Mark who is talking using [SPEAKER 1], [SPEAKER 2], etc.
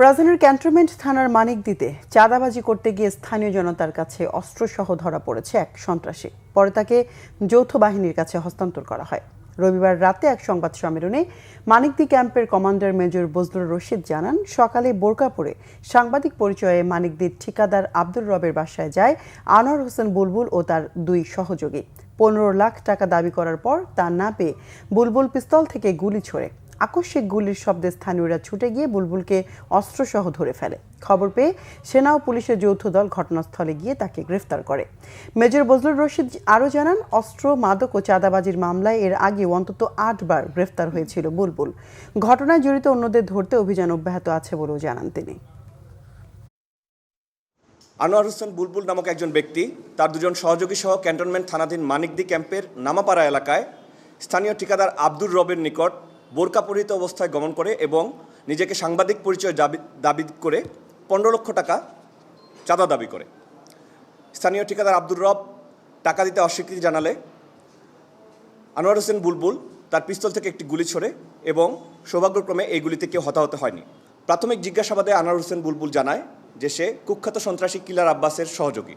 [SPEAKER 1] রাজধানীর ক্যান্টনমেন্ট থানার মানিকদিতে চাঁদাবাজি করতে গিয়ে স্থানীয় জনতার কাছে অস্ত্রসহ ধরা পড়েছে এক সন্ত্রাসী। পরে তাকে যৌথ বাহিনীর কাছে হস্তান্তর করা হয়। রবিবার রাতে এক সংবাদ সম্মেলনে মানিকদি ক্যাম্পের কমান্ডার মেজর বজলুর রশিদ জানান, সকালে বোরকা পরে সাংবাদিক পরিচয়ে মানিকদির ঠিকাদার আব্দুর রবের বাসায় যায় আনোয়ার হোসেন বুলবুল ও তার দুই সহযোগী। 15 লাখ টাকা দাবি করার পর তা না পেয়ে বুলবুল পিস্তল থেকে গুলি ছোড়ে। আকস্মিক গুলির শব্দে স্থানীয়রা ছুটে গিয়ে বুলবুলকে অস্ত্রসহ ধরে ফেলে। খবর পেয়ে সেনা ও পুলিশের যৌথ দল ঘটনাস্থলে গিয়ে তাকে গ্রেফতার করে। মেজর বজলুর রশিদ আরও জানান, অস্ত্র, মাদক ও চাঁদাবাজির মামলায় এর আগে অন্তত 8 বার গ্রেফতার হয়েছিল বুলবুল। ঘটনায় জড়িত অন্যদের ধরতে অভিযান অব্যাহত আছে বলেও জানান তিনি।
[SPEAKER 2] আনোয়ার হোসেন বুলবুল নামক একজন ব্যক্তি তার দুজন সহযোগী সহ ক্যান্টনমেন্ট থানাধীন মানিকদি ক্যাম্পের নামাপাড়া এলাকায় স্থানীয় ঠিকাদার আব্দুর রবের নিকট বোরকা পরিহিত অবস্থায় গমন করে এবং নিজেকে সাংবাদিক পরিচয় দাবি করে 15 লক্ষ টাকা চাঁদা দাবি করে। স্থানীয় ঠিকাদার আব্দুর রব টাকা দিতে অস্বীকৃতি জানালে আনোয়ার হোসেন বুলবুল তার পিস্তল থেকে একটি গুলি ছোড়ে এবং সৌভাগ্যক্রমে এই গুলিতে কেউ হতাহত হয়নি। প্রাথমিক জিজ্ঞাসাবাদে আনোয়ার হোসেন বুলবুল জানায় যে সে কুখ্যাত সন্ত্রাসী কিলার আব্বাসের সহযোগী।